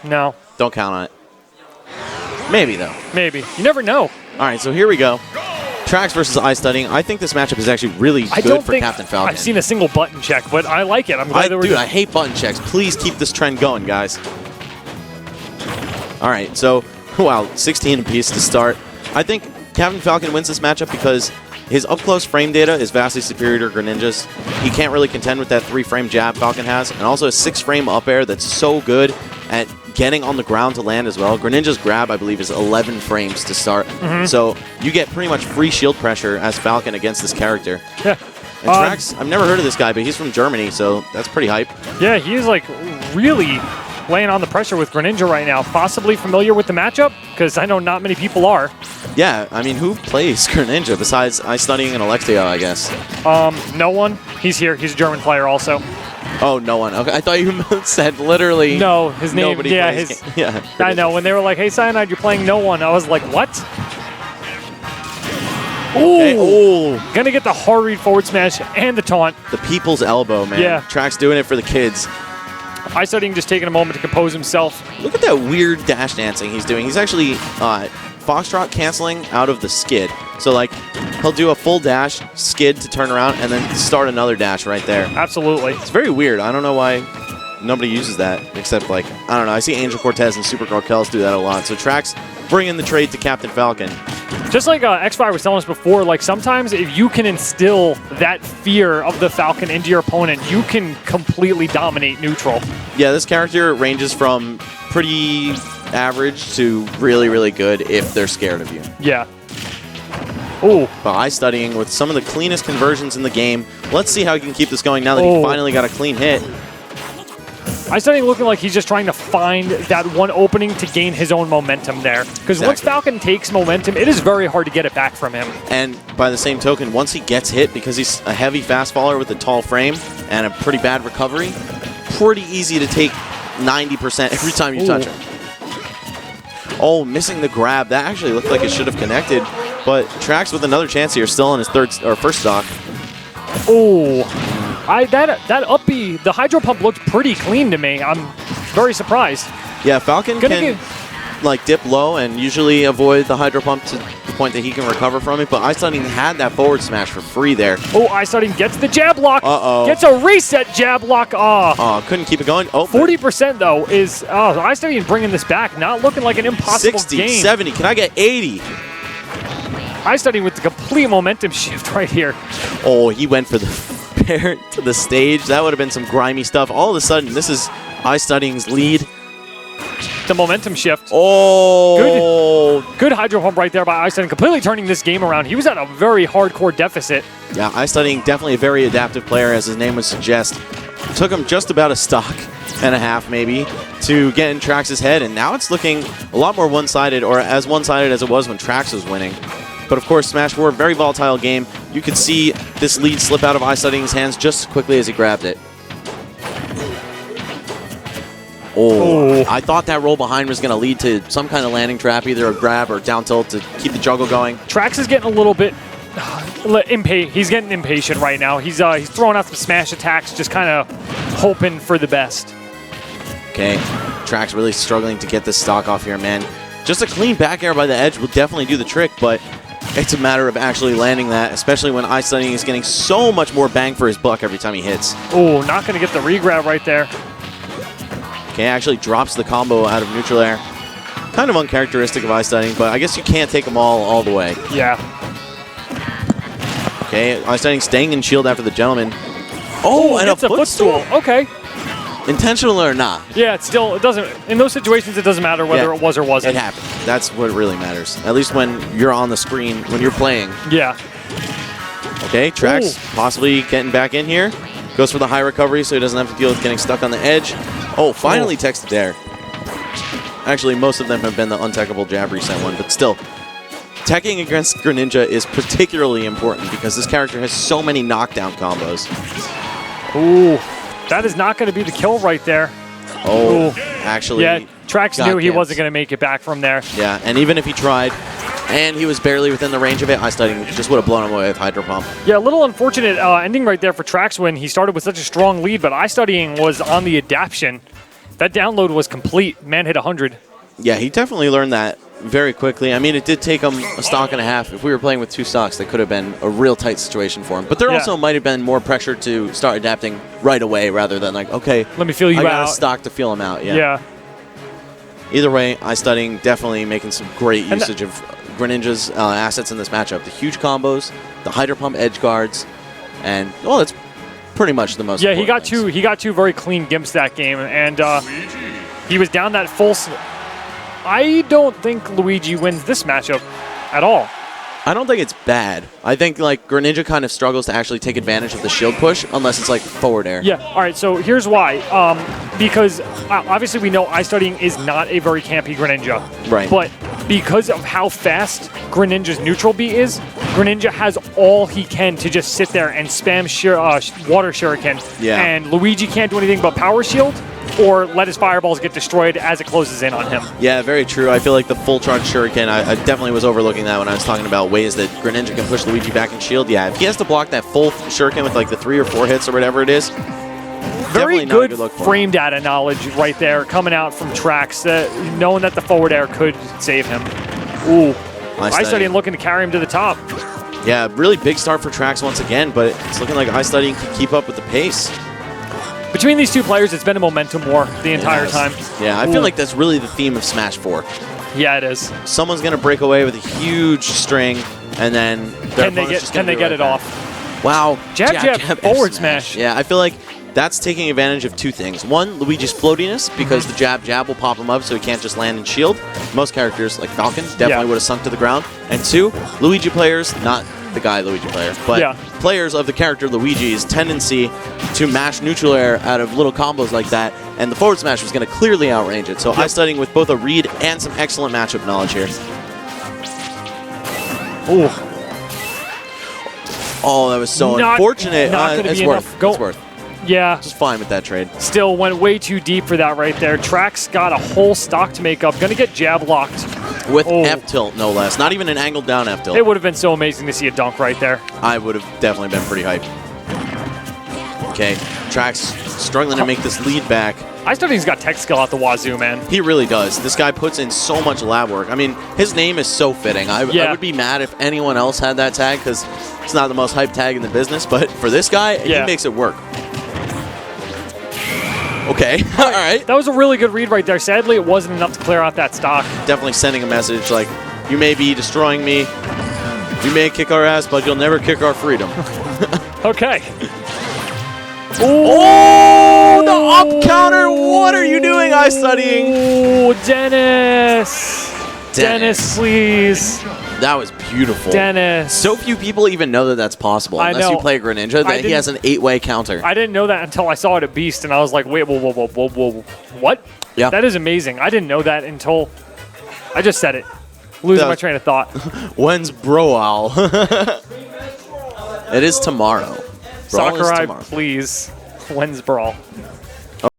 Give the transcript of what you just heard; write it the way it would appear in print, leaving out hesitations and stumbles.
No. Don't count on it. Maybe, though. Maybe. You never know. All right, so here we go. TraX versus iStudying. I think this matchup is actually really good for Captain Falcon. I've seen a single button check, but I like it. I'm glad Dude, I hate button checks. Please keep this trend going, guys. All right, so, wow, 16 apiece to start. I think Captain Falcon wins this matchup because his up-close frame data is vastly superior to Greninja's. He can't really contend with that 3-frame jab Falcon has, and also a 6-frame up air that's so good at getting on the ground to land as well. Greninja's grab, I believe, is 11 frames to start. So you get pretty much free shield pressure as Falcon against this character. Yeah. And TraX, I've never heard of this guy, but he's from Germany, so that's pretty hype. Yeah, he's like really laying on the pressure with Greninja right now. Possibly familiar with the matchup? Because I know not many people are. Yeah, I mean, who plays Greninja besides iStudying and Alexio, I guess? No one. He's here. He's a German player also. Oh, no one. Okay, I thought you said literally. No, his name. Nobody Yeah, plays yeah. I know. When they were like, "Hey, Cyanide, you're playing no one," I was like, "What?" Ooh, Okay. Gonna get the hard read forward smash and the taunt. The people's elbow, man. Yeah. TraX doing it for the kids. iStudying just taking a moment to compose himself. Look at that weird dash dancing he's doing. He's actually foxtrot canceling out of the skid. So, like, he'll do a full dash, skid to turn around, and then start another dash right there. Absolutely. It's very weird. I don't know why nobody uses that, except, like, I don't know. I see Angel Cortez and Super Carkels do that a lot. So, TraX bringing the trade to Captain Falcon. Just like X-Fire was telling us before, like sometimes if you can instill that fear of the Falcon into your opponent, you can completely dominate neutral. Yeah, this character ranges from pretty average to really, really good if they're scared of you. Yeah. Ooh. But iStudying with some of the cleanest conversions in the game. Let's see how he can keep this going now that he finally got a clean hit. iStudying looking like he's just trying to find that one opening to gain his own momentum there. Because once Falcon takes momentum, it is very hard to get it back from him. And by the same token, once he gets hit, because he's a heavy fast faller with a tall frame and a pretty bad recovery, pretty easy to take 90% every time you touch him. Oh, missing the grab. That actually looked like it should have connected. But TraX with another chance here, still on his first stock. Oh. That up B, the Hydro Pump looked pretty clean to me. I'm very surprised. Yeah, Falcon can like dip low and usually avoid the Hydro Pump to the point that he can recover from it, but iStudying had that forward smash for free there. Oh, iStudying gets the jab lock. Uh-oh. Gets a reset jab lock. Oh, couldn't keep it going. Oh, 40% though is iStudying bringing this back. Not looking like an impossible 60, game. 70. Can I get 80? iStudying with the complete momentum shift right here. Oh, he went for the fair to the stage. That would have been some grimy stuff. All of a sudden, this is iStudying's lead. The momentum shift. Oh. Good Hydro Pump right there by iStudying, completely turning this game around. He was at a very hardcore deficit. Yeah, iStudying definitely a very adaptive player, as his name would suggest. It took him just about a stock and a half, maybe, to get in TraX's head, and now it's looking a lot more one-sided, or as one-sided as it was when TraX was winning. But of course, Smash 4, very volatile game. You could see this lead slip out of iStudying's hands just as quickly as he grabbed it. Oh, I thought that roll behind was going to lead to some kind of landing trap, either a grab or down tilt to keep the juggle going. TraX is getting a little bit he's getting impatient right now. He's throwing out some smash attacks, just kind of hoping for the best. Okay, TraX really struggling to get this stock off here, man. Just a clean back air by the edge will definitely do the trick, but it's a matter of actually landing that, especially when iStudying is getting so much more bang for his buck every time he hits. Oh, not going to get the regrab right there. Okay, actually drops the combo out of neutral air. Kind of uncharacteristic of iStudying, but I guess you can't take them all the way. Yeah. Okay, iStudying staying in shield after the gentleman. Oh, and a footstool. Okay. Intentional or not? Yeah, it doesn't, in those situations, it doesn't matter whether it was or wasn't. It happened. That's what really matters. At least when you're on the screen, when you're playing. Yeah. Okay, TraX possibly getting back in here. Goes for the high recovery so he doesn't have to deal with getting stuck on the edge. Oh, finally texted there. Actually, most of them have been the untechable jab reset one, but still. Teching against Greninja is particularly important because this character has so many knockdown combos. Ooh, that is not going to be the kill right there. Oh, actually. Yeah, TraX knew he wasn't going to make it back from there. Yeah, and even if he tried, and he was barely within the range of it, iStudying just would have blown him away with Hydro Pump. Yeah, a little unfortunate ending right there for TraX when he started with such a strong lead, but iStudying was on the adaption That download was complete. Man hit 100. Yeah, he definitely learned that very quickly. I mean, it did take him a stock and a half. If we were playing with 2 stocks, that could have been a real tight situation for him. But there also might have been more pressure to start adapting right away rather than like, okay, let me feel you I got out. a stock to feel him out. Yeah. Either way, iStudying definitely making some great usage of Greninja's assets in this matchup. The huge combos, the Hydro Pump edge guards, and well, that's pretty much the most. Yeah, he got two very clean gimps that game, and he was down that full. I don't think Luigi wins this matchup at all. I don't think it's bad. I think like Greninja kind of struggles to actually take advantage of the shield push unless it's like forward air. Yeah, all right, so here's why. Because obviously we know iStudying is not a very campy Greninja. Right. But because of how fast Greninja's neutral beat is, Greninja has all he can to just sit there and spam water shuriken. Yeah. And Luigi can't do anything but power shield or let his fireballs get destroyed as it closes in on him. Yeah, very true. I feel like the full charge shuriken, I definitely was overlooking that when I was talking about ways that Greninja can push Luigi back in shield. Yeah, if he has to block that full shuriken with like the 3 or 4 hits or whatever it is, very good frame data knowledge right there coming out from TraX, knowing that the forward air could save him. Ooh, iStudying looking to carry him to the top. Yeah, really big start for TraX once again, but it's looking like iStudying can keep up with the pace. Between these two players, it's been a momentum war the entire time. Yeah, I feel like that's really the theme of Smash 4. Yeah, it is. Someone's going to break away with a huge string, and then can they get it off? Wow. Jab, forward smash. Yeah, I feel like that's taking advantage of 2 things. One, Luigi's floatiness, because the jab will pop him up so he can't just land in shield. Most characters, like Falcon, definitely would have sunk to the ground. And 2, Luigi players, not the guy Luigi player, but players of the character Luigi's tendency to mash neutral air out of little combos like that, and the forward smash was going to clearly outrange it. So iStudying with both a read and some excellent matchup knowledge here. Ooh. Oh, that was so unfortunate. It's worth. Yeah. Just fine with that trade. Still went way too deep for that right there. TraX got a whole stock to make up. Going to get jab locked. With F-tilt, no less. Not even an angled down F-tilt. It would have been so amazing to see a dunk right there. I would have definitely been pretty hyped. Okay, TraX struggling to make this lead back. iStudying's got tech skill out the wazoo, man. He really does. This guy puts in so much lab work. I mean, his name is so fitting. I would be mad if anyone else had that tag because it's not the most hyped tag in the business, but for this guy, he makes it work. Okay, all right. That was a really good read right there. Sadly, it wasn't enough to clear out that stock. Definitely sending a message like, you may be destroying me, you may kick our ass, but you'll never kick our freedom. Okay. Oh, the up counter. What are you doing, iStudying? Oh, Dennis, please. That was beautiful. Dennis. So few people even know that that's possible unless you play Greninja, that he has an 8-way counter. I didn't know that until I saw it at Beast, and I was like, wait, whoa, what? Yeah. That is amazing. I didn't know that until I just said it. Losing my train of thought. When's Browl? It is tomorrow. Sakurai, please. When's Brawl?